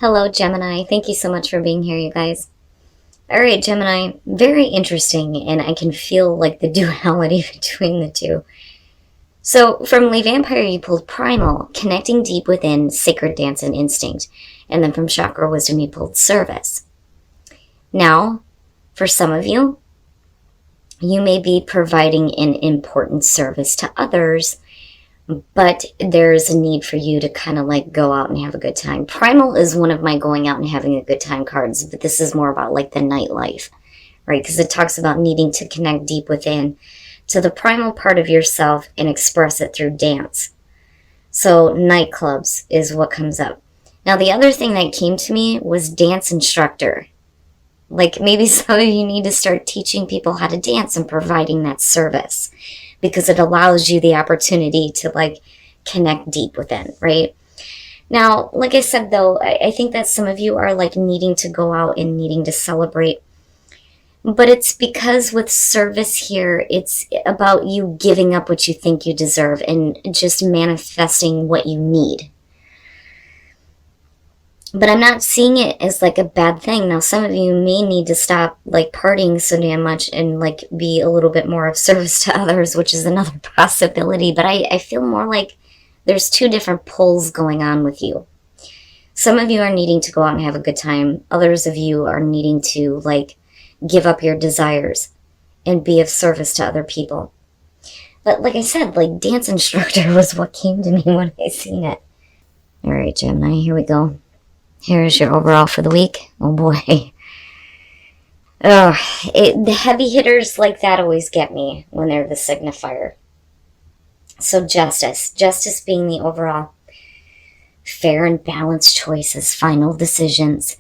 Hello, Gemini. Thank you so much for being here, you guys. All right, Gemini, very interesting, and I can feel like the duality between the two. So from Le Vampire, you pulled Primal, connecting deep within, sacred dance and instinct. And then from Chakra Wisdom, you pulled Service. Now, for some of you, you may be providing an important service to others, but there's a need for you to kind of like go out and have a good time. Primal is one of my going out and having a good time cards, but this is more about like the nightlife, right? Because it talks about needing to connect deep within to the primal part of yourself and express it through dance. So nightclubs is what comes up. Now the other thing that came to me was dance instructor. Like maybe some of you need to start teaching people how to dance and providing that service, because it allows you the opportunity to like connect deep within, right? Now, like I said, though, I think that some of you are like needing to go out and needing to celebrate. But it's because with service here, it's about you giving up what you think you deserve and just manifesting what you need. But I'm not seeing it as like a bad thing. Now, some of you may need to stop like partying so damn much and like be a little bit more of service to others, which is another possibility. But I feel more like there's two different pulls going on with you. Some of you are needing to go out and have a good time. Others of you are needing to like give up your desires and be of service to other people. But like I said, like dance instructor was what came to me when I seen it. All right, Gemini, here we go. Here's your overall for the week. Oh boy. The heavy hitters like that always get me when they're the signifier. So justice. Justice being the overall. Fair and balanced choices, final decisions.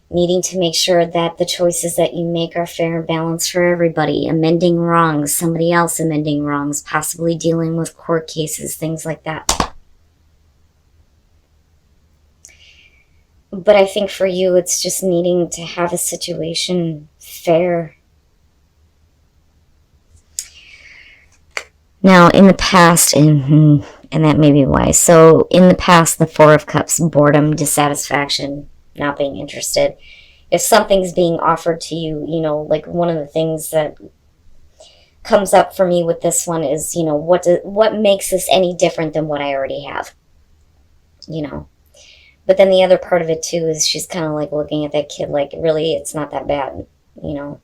Needing to make sure that the choices that you make are fair and balanced for everybody. Amending wrongs, somebody else amending wrongs, possibly dealing with court cases, things like that. But I think for you, it's just needing to have a situation fair. Now, in the past, and that may be why. So, in the past, the Four of Cups, boredom, dissatisfaction, not being interested. If something's being offered to you, you know, like one of the things that comes up for me with this one is, you know, what makes this any different than what I already have? You know. But then the other part of it, too, is she's kind of like looking at that kid like, really, it's not that bad, you know.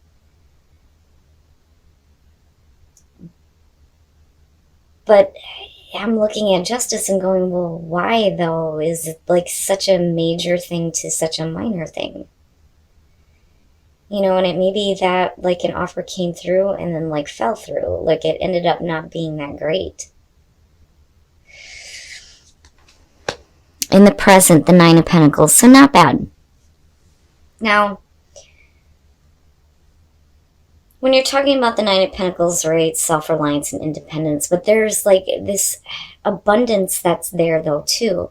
But I'm looking at justice and going, well, why, though? Is it like such a major thing to such a minor thing? You know, and it may be that like an offer came through and then like fell through. Like it ended up not being that great. In the present, the Nine of Pentacles, so not bad. Now, when you're talking about the Nine of Pentacles, right, self-reliance and independence, but there's like this abundance that's there though too.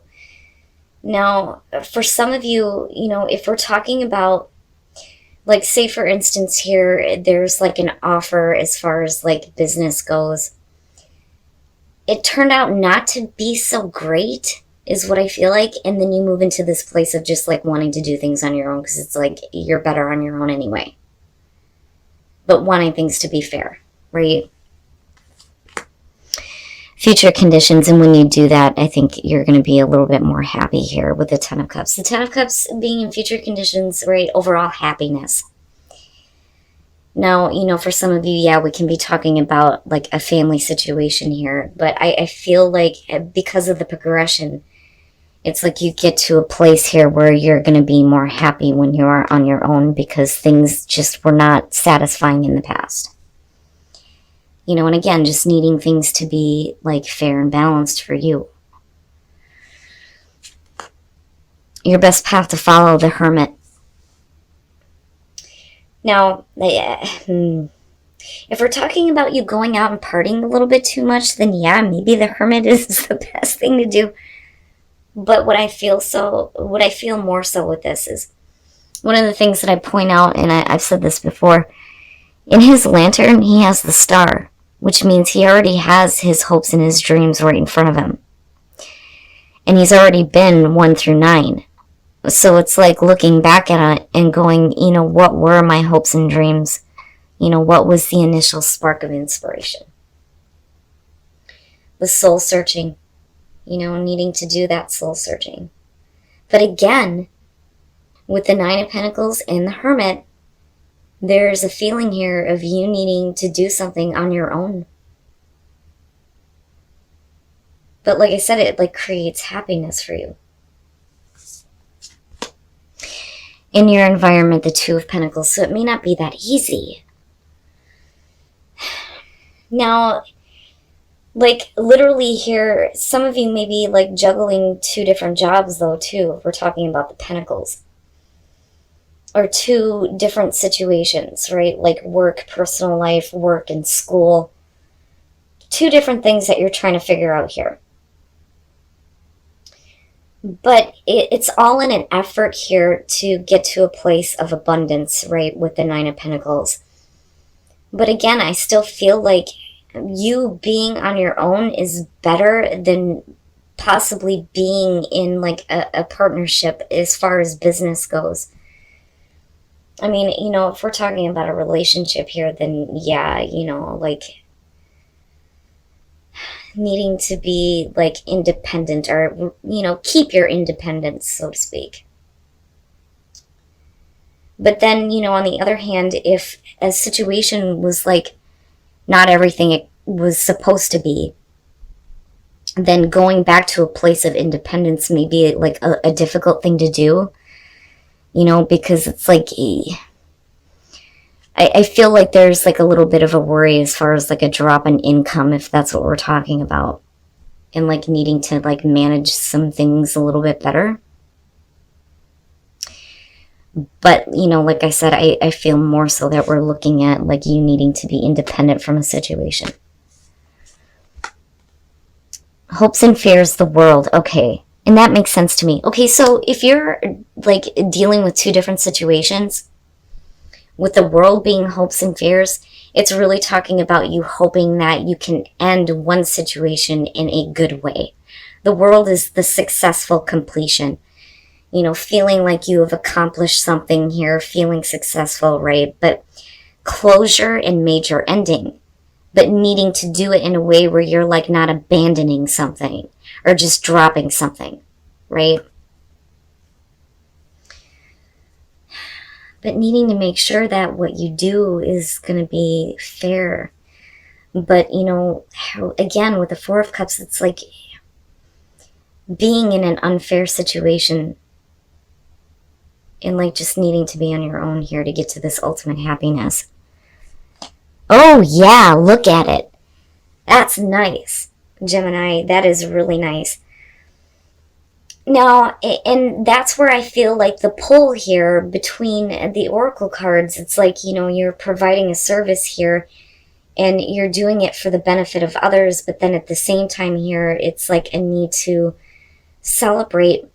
Now, for some of you, you know, if we're talking about, like say for instance here, there's like an offer as far as like business goes. It turned out not to be so great, is what I feel like. And then you move into this place of just like wanting to do things on your own because it's like you're better on your own anyway. But wanting things to be fair, right? Future conditions, and when you do that, I think you're going to be a little bit more happy here with the Ten of Cups. The Ten of Cups being in future conditions, right? Overall happiness. Now, you know, for some of you, yeah, we can be talking about like a family situation here. But I feel like because of the progression, it's like you get to a place here where you're going to be more happy when you are on your own because things just were not satisfying in the past. You know, and again, just needing things to be like fair and balanced for you. Your best path to follow, the Hermit. Now, if we're talking about you going out and partying a little bit too much, then yeah, maybe the Hermit is the best thing to do. But what I feel more so with this is one of the things that I point out, and I've said this before, in his lantern, he has the star, which means he already has his hopes and his dreams right in front of him. And he's already been 1 through 9. So it's like looking back at it and going, you know, what were my hopes and dreams? You know, what was the initial spark of inspiration? The soul searching, you know, needing to do that soul searching. But again, with the Nine of Pentacles and the Hermit, there's a feeling here of you needing to do something on your own. But like I said, it like creates happiness for you. In your environment, the Two of Pentacles, so it may not be that easy. Now, like literally here, some of you may be like juggling two different jobs though too, if we're talking about the Pentacles. Or two different situations, right? Like work, personal life, work and school. Two different things that you're trying to figure out here. But it's all in an effort here to get to a place of abundance, right? With the Nine of Pentacles. But again, I still feel like you being on your own is better than possibly being in like a partnership as far as business goes. I mean, you know, if we're talking about a relationship here, then yeah, you know, like needing to be like independent or, you know, keep your independence, so to speak. But then, you know, on the other hand, if a situation was like not everything it was supposed to be, then going back to a place of independence may be like a difficult thing to do. You know, because it's like, I feel like there's like a little bit of a worry as far as like a drop in income, if that's what we're talking about. And like needing to like manage some things a little bit better. But, you know, like I said, I feel more so that we're looking at like you needing to be independent from a situation. Hopes and fears, the world. Okay. And that makes sense to me. Okay, so if you're like dealing with two different situations, with the world being hopes and fears, it's really talking about you hoping that you can end one situation in a good way. The world is the successful completion. You know, feeling like you have accomplished something here, feeling successful, right? But closure and major ending. But needing to do it in a way where you're like not abandoning something or just dropping something, right? But needing to make sure that what you do is going to be fair. But, you know, again, with the Four of Cups, it's like being in an unfair situation and like just needing to be on your own here to get to this ultimate happiness. Oh, yeah, look at it. That's nice, Gemini. That is really nice. Now, and that's where I feel like the pull here between the Oracle cards, it's like, you know, you're providing a service here and you're doing it for the benefit of others, but then at the same time here, it's like a need to celebrate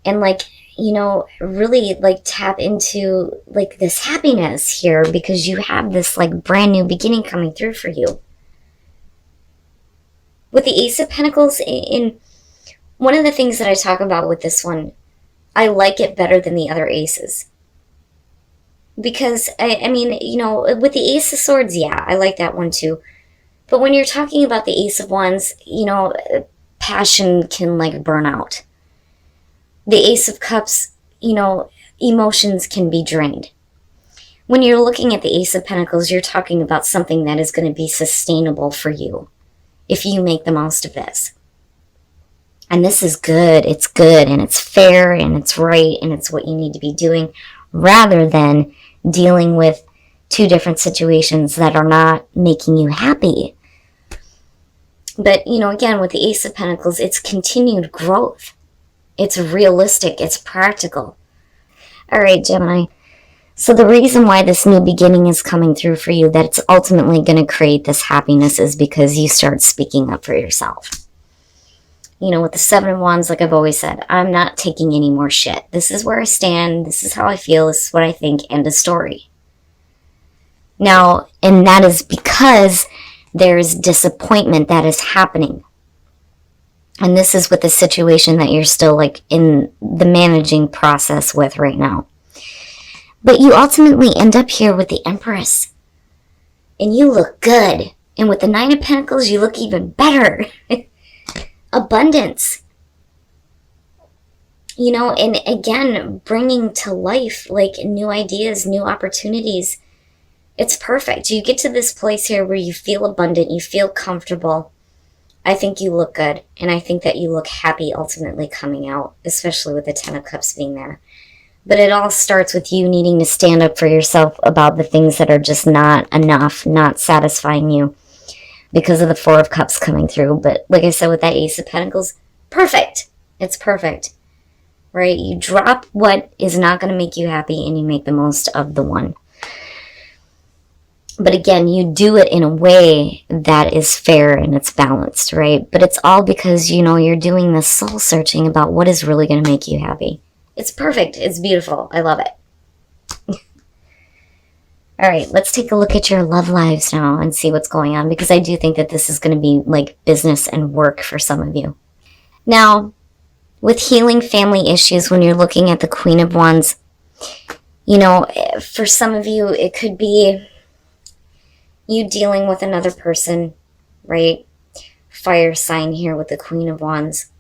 and like, you know, really like tap into like this happiness here because you have this like brand new beginning coming through for you. With the Ace of Pentacles, in one of the things that I talk about with this one, I like it better than the other aces. Because, I mean, you know, with the Ace of Swords, yeah, I like that one too. But when you're talking about the Ace of Wands, you know, passion can like burn out. The Ace of Cups, you know, emotions can be drained. When you're looking at the Ace of Pentacles, you're talking about something that is going to be sustainable for you if you make the most of this. And this is good, and it's fair, and it's right, and it's what you need to be doing, rather than dealing with two different situations that are not making you happy. But, you know, again, with the Ace of Pentacles, it's continued growth. It's realistic, it's practical. All right, Gemini. So the reason why this new beginning is coming through for you, that it's ultimately going to create this happiness, is because you start speaking up for yourself. You know, with the Seven of Wands, like I've always said, I'm not taking any more shit. This is where I stand. This is how I feel. This is what I think. End of story. Now, and that is because there is disappointment that is happening. And this is with the situation that you're still like in the managing process with right now. But you ultimately end up here with the Empress. And you look good. And with the Nine of Pentacles, you look even better. Abundance. You know, and again, bringing to life like new ideas, new opportunities. It's perfect. You get to this place here where you feel abundant, you feel comfortable. I think you look good, and I think that you look happy ultimately coming out, especially with the Ten of Cups being there. But it all starts with you needing to stand up for yourself about the things that are just not enough, not satisfying you because of the Four of Cups coming through. But like I said, with that Ace of Pentacles, perfect. It's perfect, right? You drop what is not going to make you happy and you make the most of the one. But again, you do it in a way that is fair and it's balanced, right? But it's all because, you know, you're doing this soul searching about what is really going to make you happy. It's perfect. It's beautiful. I love it. All right, let's take a look at your love lives now and see what's going on, because I do think that this is going to be like business and work for some of you. Now, with healing family issues, when you're looking at the Queen of Wands, you know, for some of you, it could be you dealing with another person, right? Fire sign here with the Queen of Wands.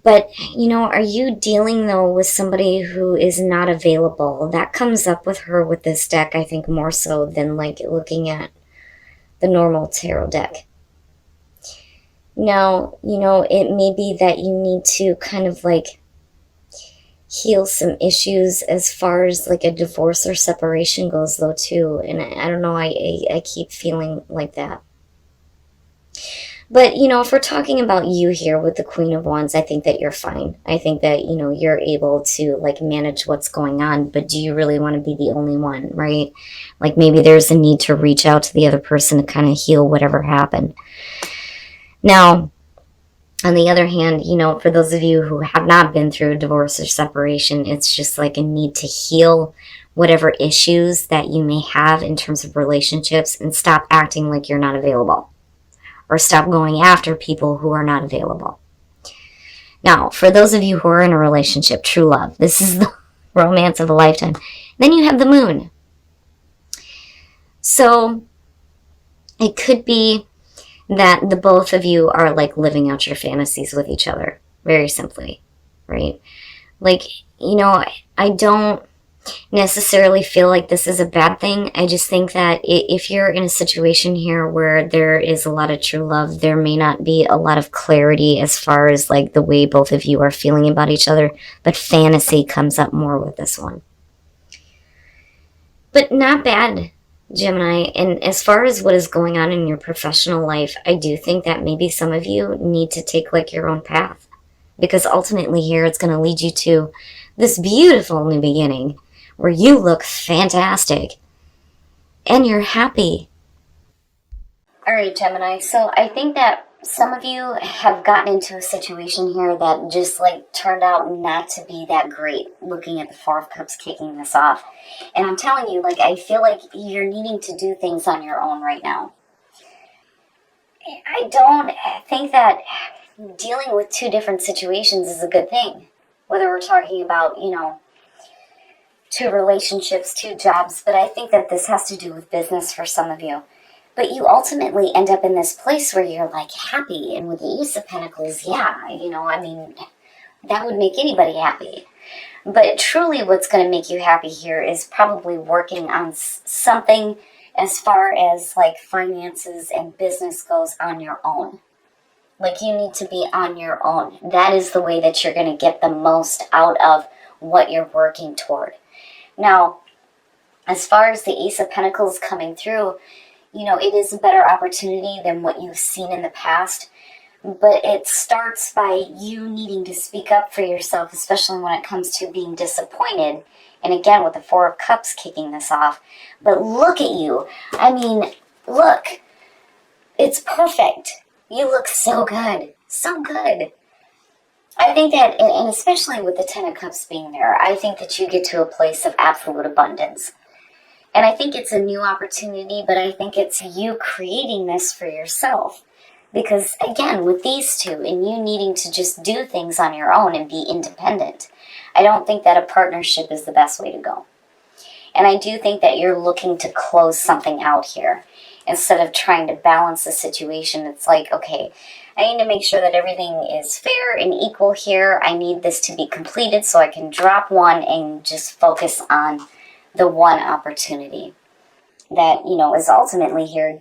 But, you know, are you dealing, though, with somebody who is not available? That comes up with her with this deck, I think, more so than, like, looking at the normal tarot deck. Now, you know, it may be that you need to kind of, like, heal some issues as far as, like, a divorce or separation goes, though, too. And I don't know, I keep feeling like that. But, you know, if we're talking about you here with the Queen of Wands, I think that you're fine. I think that, you know, you're able to, like, manage what's going on. But do you really want to be the only one, right? Like, maybe there's a need to reach out to the other person to kind of heal whatever happened. Now, on the other hand, you know, for those of you who have not been through a divorce or separation, it's just like a need to heal whatever issues that you may have in terms of relationships and stop acting like you're not available. Or stop going after people who are not available. Now, for those of you who are in a relationship, true love, this is the romance of a lifetime. Then you have the moon. So it could be that the both of you are like living out your fantasies with each other, very simply, right? Like, you know, I don't necessarily feel like this is a bad thing. I just think that if you're in a situation here where there is a lot of true love, there may not be a lot of clarity as far as like the way both of you are feeling about each other, but fantasy comes up more with this one. But not bad, Gemini. And as far as what is going on in your professional life, I do think that maybe some of you need to take like your own path, because ultimately here it's going to lead you to this beautiful new beginning where you look fantastic and you're happy. All right, Gemini. So I think that some of you have gotten into a situation here that just like turned out not to be that great, looking at the Four of Cups kicking this off. And I'm telling you, like, I feel like you're needing to do things on your own right now. I don't think that dealing with two different situations is a good thing. Whether we're talking about, you know, two relationships, two jobs, but I think that this has to do with business for some of you. But you ultimately end up in this place where you're like happy. And with the Ace of Pentacles, yeah, you know, I mean, that would make anybody happy. But truly what's going to make you happy here is probably working on something as far as like finances and business goes on your own. Like you need to be on your own. That is the way that you're going to get the most out of what you're working toward. Now, as far as the Ace of Pentacles coming through, you know, it is a better opportunity than what you've seen in the past. But it starts by you needing to speak up for yourself, especially when it comes to being disappointed. And again, with the Four of Cups kicking this off. But look at you. I mean, look. It's perfect. You look so good. So good. I think that, and especially with the Ten of Cups being there, I think that you get to a place of absolute abundance. And I think it's a new opportunity, but I think it's you creating this for yourself. Because, again, with these two, and you needing to just do things on your own and be independent, I don't think that a partnership is the best way to go. And I do think that you're looking to close something out here. Instead of trying to balance the situation, it's like, okay, I need to make sure that everything is fair and equal here. I need this to be completed so I can drop one and just focus on the one opportunity that, you know, is ultimately here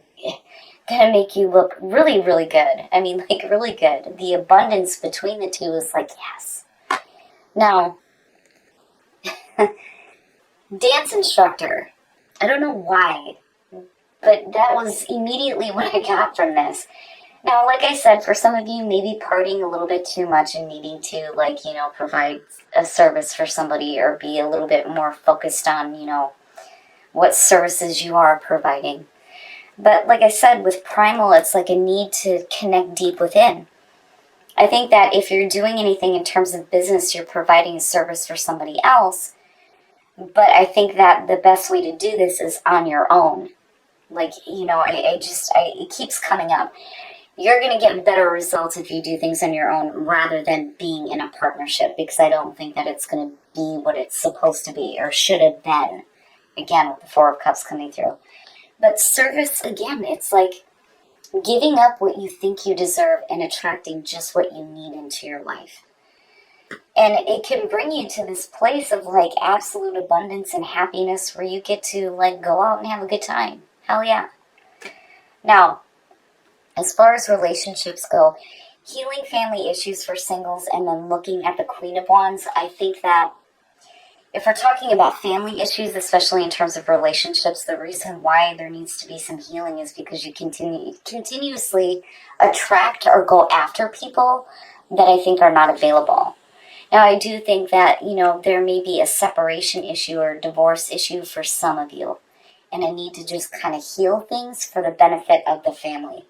gonna make you look really, really good. I mean, like, really good. The abundance between the two is like, yes. Now, dance instructor. I don't know why, but that was immediately what I got from this. Now, like I said, for some of you, maybe partying a little bit too much and needing to, like, you know, provide a service for somebody or be a little bit more focused on, you know, what services you are providing. But like I said, with Primal, it's like a need to connect deep within. I think that if you're doing anything in terms of business, you're providing a service for somebody else. But I think that the best way to do this is on your own. Like, you know, it keeps coming up. You're going to get better results if you do things on your own rather than being in a partnership, because I don't think that it's going to be what it's supposed to be or should have been. Again, with the Four of Cups coming through. But service, again, it's like giving up what you think you deserve and attracting just what you need into your life. And it can bring you to this place of like absolute abundance and happiness where you get to like go out and have a good time. Hell yeah. Now, as far as relationships go, healing family issues for singles and then looking at the Queen of Wands, I think that if we're talking about family issues, especially in terms of relationships, the reason why there needs to be some healing is because you continuously attract or go after people that I think are not available. Now, I do think that, you know, there may be a separation issue or divorce issue for some of you, and I need to just kind of heal things for the benefit of the family.